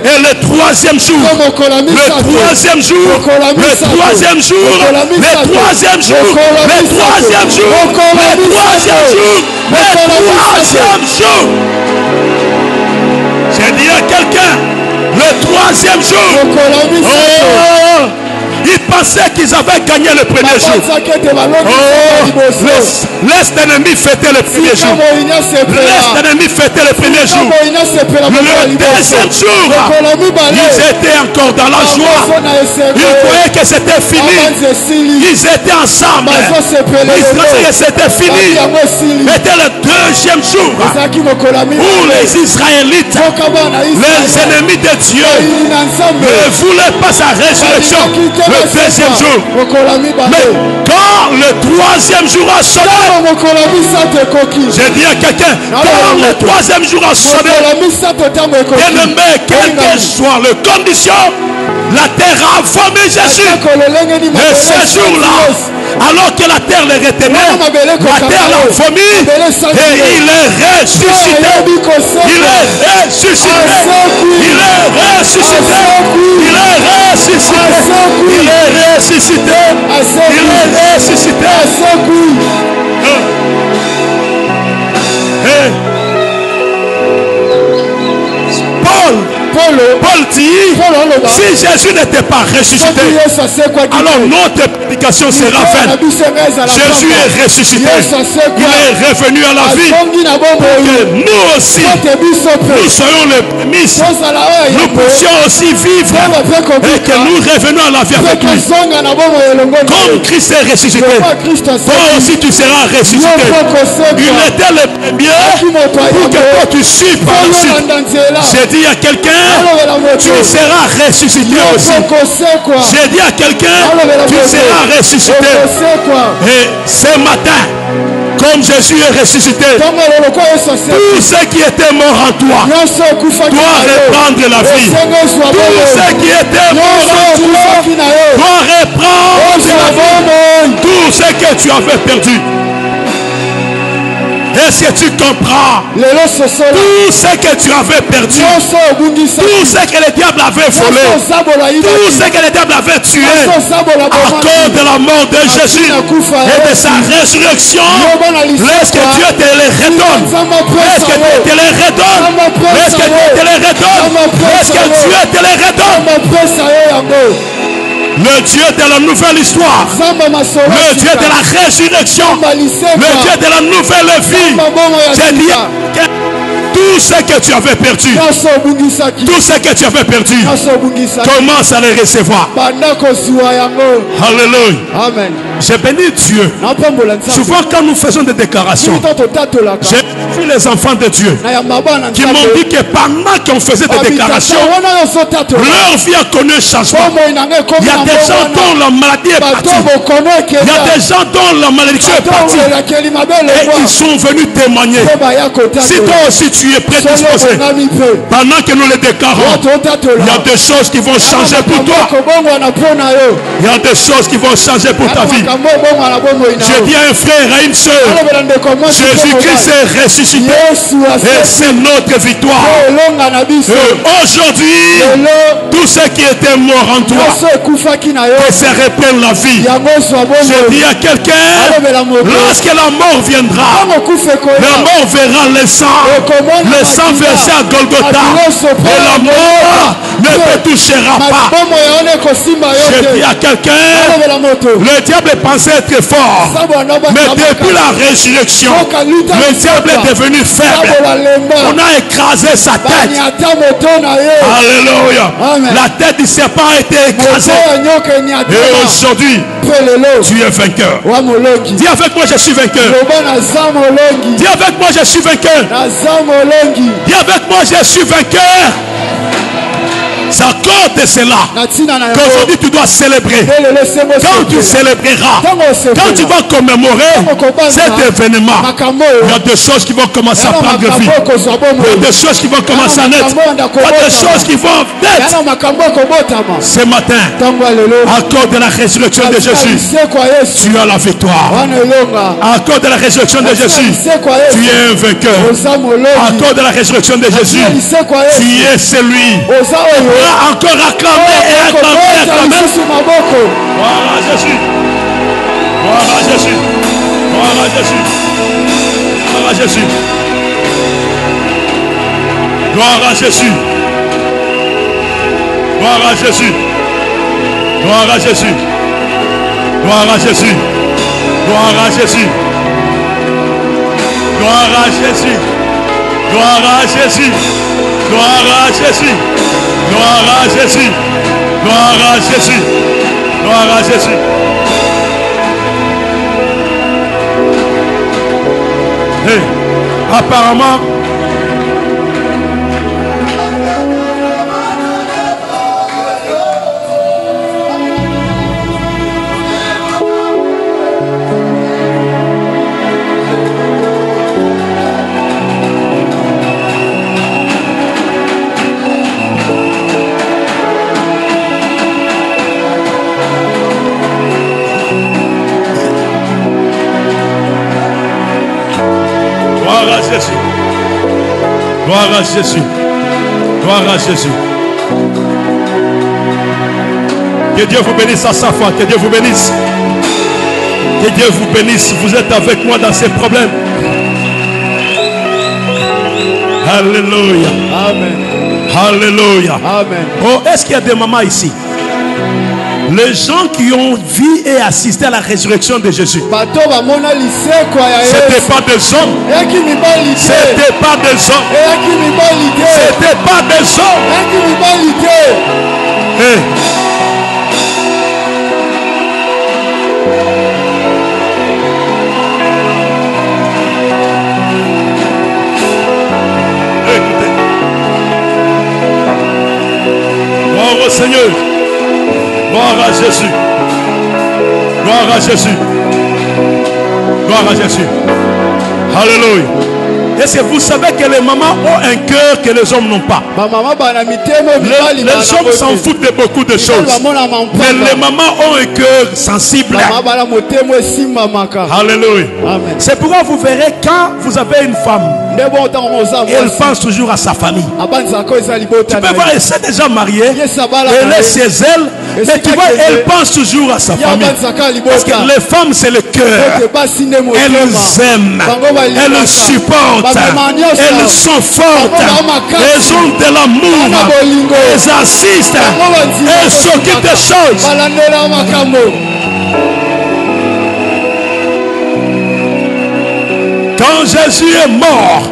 Et le troisième jour, j'ai dit à quelqu'un, le troisième jour, ils pensaient qu'ils avaient gagné le premier jour. Laisse l'ennemi fêter le premier jour. Laisse l'ennemi fêter le premier jour. Le deuxième jour, ils étaient encore dans la joie. Ils croyaient que c'était fini. Ils étaient ensemble. Ils croyaient que c'était fini. C'était le deuxième jour où les Israélites, les ennemis de Dieu, ne voulaient pas sa résurrection. Le deuxième jour. Mais quand le troisième jour a sonné, j'ai dit à quelqu'un, quand le troisième jour a sonné, bien-aimé, quelle que soit le condition, la terre a vomé Jésus. Et ce jour-là, alors que la terre le retenait, la terre l'a vomi et il est ressuscité. Il est ressuscité. Il est ressuscité. Il est ressuscité. Il est ressuscité. Il est ressuscité. Paul dit, si Jésus n'était pas ressuscité, alors notre prédication sera vaine. Jésus est ressuscité. Il est revenu à la vie pour que nous aussi, nous soyons les prémices. Nous puissions aussi vivre et que nous revenions à la vie avec lui. Comme Christ est ressuscité, toi aussi tu seras ressuscité. Il était le premier pour que toi tu suives par la suite. J'ai dit à quelqu'un, tu seras ressuscité aussi. J'ai dit à quelqu'un, tu seras ressuscité. Et ce matin, comme Jésus est ressuscité, tous ceux qui étaient morts en toi doivent reprendre la vie. Tous ceux qui étaient morts en toi que tu avais perdu. Est-ce que tu comprends? Tout ce que tu avais perdu, tout ce que le diable avait volé, tout ce que le diable avait tué à cause de la mort de Jésus et de sa résurrection, laisse que Dieu te les redonne. Laisse que Dieu te les redonne. Laisse que Dieu te les redonne. Laisse que Dieu te les redonne. Le Dieu de la nouvelle histoire, le Dieu de la résurrection, le Dieu de la nouvelle vie. J'ai dit que tout ce que tu avais perdu, tout ce que tu avais perdu, commence à les recevoir. Alléluia. Amen. J'ai béni Dieu. Souvent quand nous faisons des déclarations, j'ai vu les enfants de Dieu qui m'ont dit que pendant qu'on faisait des déclarations, leur vie a connu un changement. Il y a des gens dont la maladie est partie. Il y a des gens dont la malédiction est partie. Et ils sont venus témoigner. Si toi aussi tu es prédisposé, pendant que nous les déclarons, il y a des choses qui vont changer pour toi. Il y a des choses qui vont changer pour ta vie. Je dis à un frère, à une soeur, Jésus-Christ est ressuscité et c'est notre victoire. Aujourd'hui, tous ceux qui étaient morts en toi, que se répète la vie. Je dis à quelqu'un, lorsque la mort viendra, la mort verra le sang versé à Golgotha, et la mort ne te touchera pas. Je dis à quelqu'un, le diable pensait être fort, mais depuis la résurrection, le diable est devenu faible. On a écrasé sa tête. Alléluia. La tête du serpent a été écrasée. Et aujourd'hui, tu es vainqueur. Dis avec moi, je suis vainqueur. Dis avec moi, je suis vainqueur. Dis avec moi, je suis vainqueur. C'est à cause de cela qu'aujourd'hui tu dois célébrer. Quand tu célébreras, quand tu vas commémorer cet événement, il y a des choses qui vont commencer à prendre vie. Il y a des choses qui vont commencer à naître. Il y a des choses qui vont naître. Ce matin, à cause de la résurrection de Jésus, tu as la victoire. À cause de la résurrection de Jésus, tu es un vainqueur. À cause de la résurrection de Jésus, tu es celui. Encore acclamer et acclamer. Gloire à Jésus. Gloire à Jésus. Gloire à Jésus. Gloire à Jésus. Gloire à Jésus. Gloire à Jésus. Gloire à Jésus. Gloire à Jésus. Gloire à Jésus. Gloire à Jésus. Gloire à Jésus. Gloire à Jésus. Gloire à Jésus. Gloire à Jésus. Gloire à Jésus. Hey, apparemment, gloire à Jésus. Gloire à Jésus. Que Dieu vous bénisse à sa foi. Que Dieu vous bénisse. Que Dieu vous bénisse. Vous êtes avec moi dans ces problèmes. Alléluia. Amen. Alléluia. Amen. Oh, est-ce qu'il y a des mamans ici? Les gens qui ont vu et assisté à la résurrection de Jésus, c'était pas des hommes. C'était pas des hommes. C'était pas des hommes. Hey. Écoutez. Gloire au Seigneur. Gloire à Jésus. Gloire à Jésus. Gloire à Jésus. Alléluia. Est-ce que vous savez que les mamans ont un cœur que les hommes n'ont pas? Les hommes s'en foutent de beaucoup de choses. Mais les mamans ont un cœur sensible. Alléluia. C'est pourquoi vous verrez quand vous avez une femme, elle pense toujours à sa famille. Tu peux voir, elle s'est déjà mariée, elle est chez elle, mais tu vois, elle pense toujours à sa famille. Parce que les femmes, c'est le cœur. Elles aiment, elles supportent, elles sont fortes, elles ont de l'amour, elles assistent, elles s'occupent des choses. Quand Jésus est mort,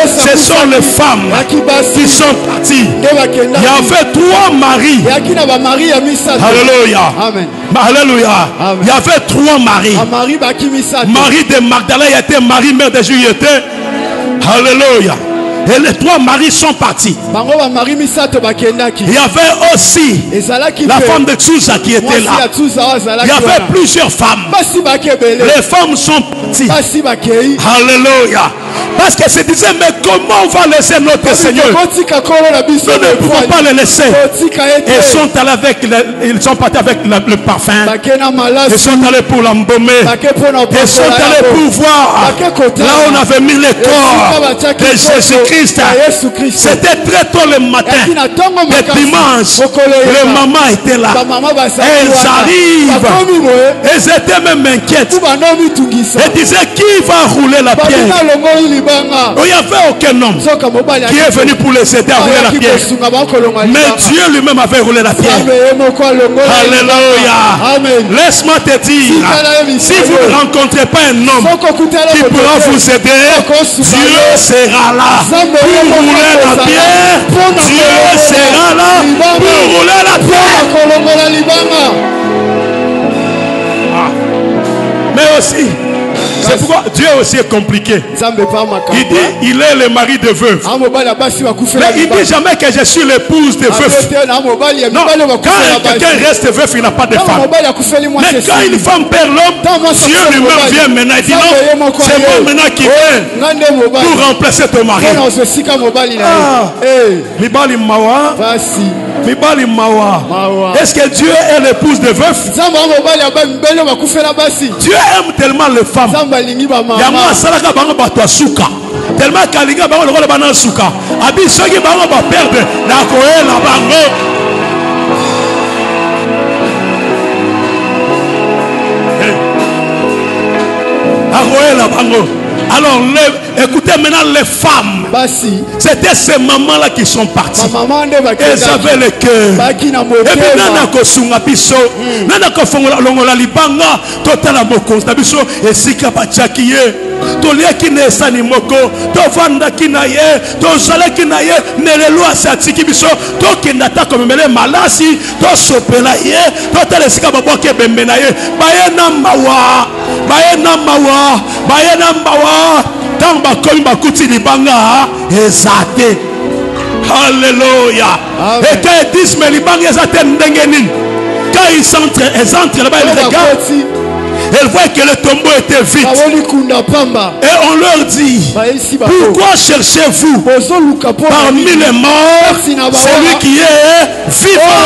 ce sont les femmes qui sont parties. Il y avait 3 maris. Alléluia. Alléluia. Il y avait 3 maris. Marie de Magdala était Marie, mère de Jésus était. Alléluia. Et les 3 maris sont partis. Il y avait aussi la femme de Tsuza qui était là. Il y avait plusieurs femmes. Les femmes sont parties. Alléluia. Parce que se disait, mais comment on va laisser notre Seigneur? Nous ne pouvons pas le laisser. Ils sont partis avec le parfum. Ils sont allés pour l'embaumer. Ils sont allés pour voir là où on avait mis le corps de Jésus-Christ. C'était très tôt le matin. Le dimanche, les mamans étaient là. Elles arrivent. Elles étaient même inquiètes. Elles disaient, qui va rouler la pierre? Il n'y avait aucun homme qui est venu pour les aider à rouler la pierre. Mais Dieu lui-même avait roulé la pierre. Alléluia. Laisse-moi te dire, si vous ne rencontrez pas un homme qui pourra vous aider, Dieu sera là pour rouler la pierre. Dieu sera là pour rouler la pierre. Mais aussi, c'est pourquoi Dieu aussi est compliqué. Il dit, il est le mari de veuve. Mais il dit jamais que je suis l'épouse de veuve. Non, quand quelqu'un reste veuf, il n'a pas de femme. Mais quand une femme perd l'homme, Dieu lui-même vient maintenant. Il dit non, c'est moi maintenant qui viens pour remplacer ton mari. Est-ce que Dieu est l'épouse de veuf? Dieu aime tellement les femmes. Yama salaka bango bato suka. Tellement kalinga bango lokola bana suka. Abi soki bango ba perdre na koela bango. Akoela bango. Alors écoutez maintenant les femmes. C'était ces mamans-là qui sont parties. Elles avaient le cœur. Et puis nana kosunga biso, nana kofongola longola libanga, totala mokonzi na biso esika bachakiye. Toliaki na esani moko, tovandaki na ye, tozalaki na ye, nelelo asatiki biso, tokenda ta komemele malasi, tosopela ye, totala esika babwaki ebembe na ye, baye na mawa, baye na mawa, baye na mawa. Tant bakomi bakuti libanga ezate. Alléluia. Et quand ils disent mais libanga ezate ndengenin, quand ils entrent là-bas, ils regardent, ils voient que le tombeau était vide. Et on leur dit, pourquoi cherchez-vous parmi les morts celui qui est vivant?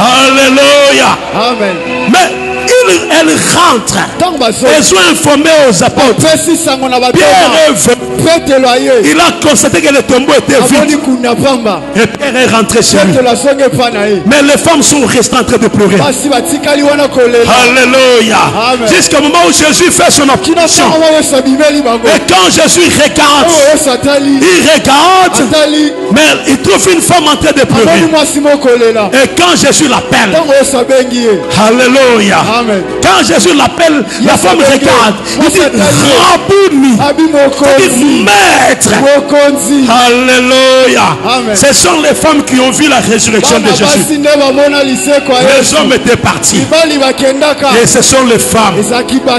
Alléluia. Amen. Mais elle rentre. Elles ont informé aux apôtres. Pierre, il a constaté que le tombeau était vide. Et Pierre est rentré chez lui. Mais les femmes sont restées en train de pleurer. Alléluia. Jusqu'au moment où Jésus fait son apparition. Et quand Jésus regarde, il regarde, mais il trouve une femme en train de pleurer. Et quand Jésus l'appelle, alléluia. Quand Jésus l'appelle, la femme regarde. Il dit Rabouni, maître. Alléluia. Ce sont les femmes qui ont vu la résurrection de Jésus. Les hommes étaient partis. Et ce sont les femmes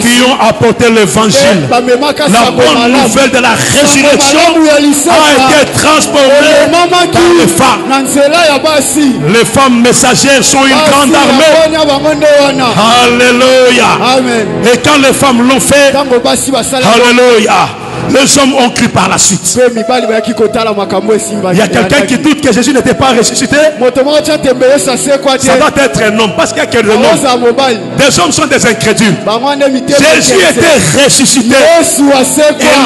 qui ont apporté l'évangile. La bonne nouvelle de la résurrection a été transformée par les femmes. Les femmes messagères sont une grande armée. Alléluia. Amen. Et quand les femmes l'ont fait, alléluia, Les hommes ont cru par la suite. Il y a quelqu'un qui doute que Jésus n'était pas ressuscité. Ça doit être un homme, parce qu'il y a que des hommes. Des hommes sont des incrédules. Jésus était ressuscité et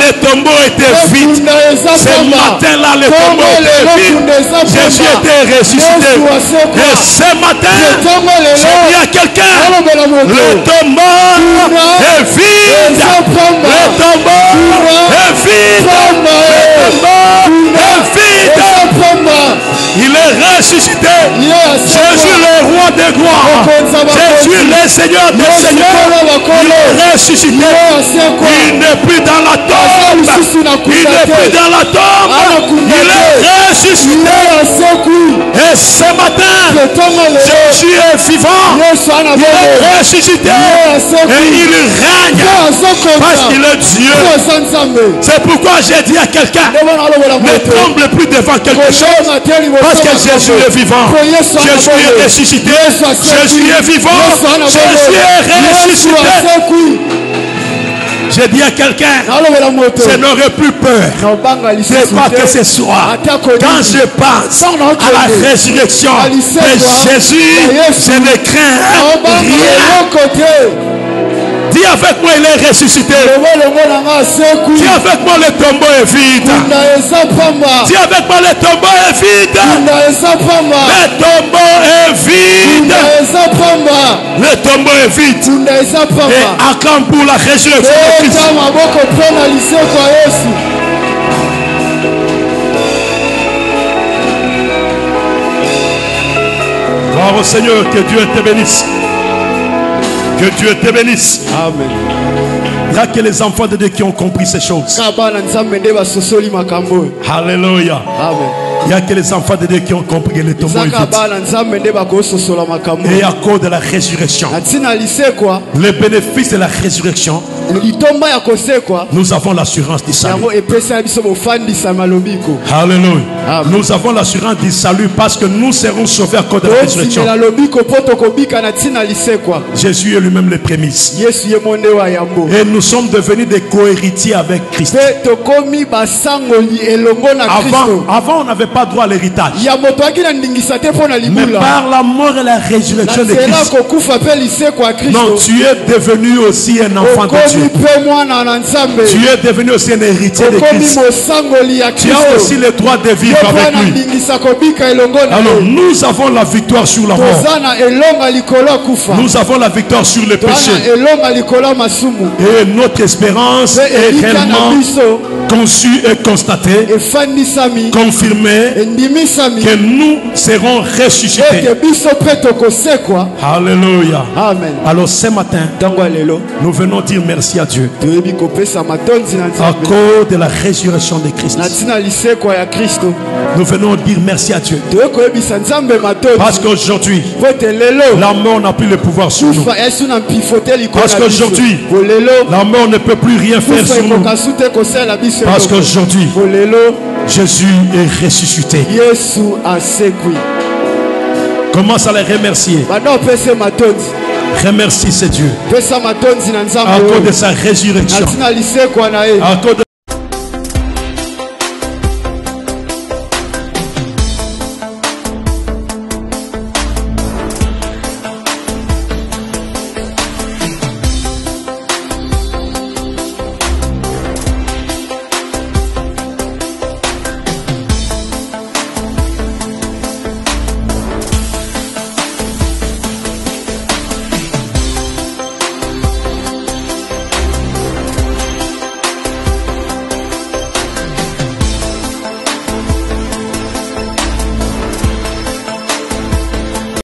les tombeaux étaient vides. Ce matin-là, les tombeaux étaient vides. Jésus était ressuscité. Et ce matin, je dis à quelqu'un, le tombeau est vide. Le tombeau est vide. Le tombeau est vide. Il est ressuscité. Jésus le roi des gloires. Jésus le Seigneur des seigneurs. Il est ressuscité. Il n'est plus dans la tombe. Il n'est plus dans la tombe. Il est ressuscité. Et ce matin, Jésus est vivant. Il est ressuscité. Et il règne parce qu'il est Dieu. C'est pourquoi j'ai dit à quelqu'un, ne tremble plus devant quelque chose, parce que Jésus est vivant. Jésus est ressuscité. Jésus est vivant. Jésus est ressuscité. J'ai dit à quelqu'un, je n'aurai plus peur. C'est pas que ce soit. Quand je pense à la résurrection de Jésus, je ne crains rien. Dis avec moi, il est ressuscité. Dis avec moi, le tombeau est vide. Dis avec moi, le tombeau est vide. Le tombeau est vide. Le tombeau est vide. Et acclame pour la résurrection de Christ. Gloire au Seigneur, que Dieu te bénisse. Que Dieu te bénisse. Amen. Il n'y a que les enfants de Dieu qui ont compris ces choses. Alléluia. Amen. Il n'y a que les enfants de Dieu qui ont compris que le tombeau est vide. Et à cause de la résurrection, le bénéfice de la résurrection, nous avons l'assurance du salut. Alléluia. Nous avons l'assurance du salut parce que nous serons sauvés à cause de la résurrection. Jésus est lui-même les prémices. Et nous sommes devenus des co-héritiers avec Christ. Avant on n'avait pas droit à l'héritage. Mais par la mort et la résurrection de Christ, non, tu es devenu aussi un enfant de Dieu. Tu es devenu aussi un héritier de Christ. Tu as aussi le droit de vivre avec lui. Alors nous avons la victoire sur la mort. Nous avons la victoire sur le péché. Et notre espérance est réellement conçue et constatée, confirmée, que nous serons ressuscités. Alléluia. Amen. Alors ce matin, nous venons dire merci à Dieu à cause de la résurrection de Christ. Nous venons dire merci à Dieu parce qu'aujourd'hui la mort n'a plus le pouvoir sur nous. Parce qu'aujourd'hui la mort ne peut plus rien faire sur nous. Parce qu'aujourd'hui Jésus est ressuscité. Commence à les remercier. Remercie ce Dieu à cause de sa résurrection, à cause de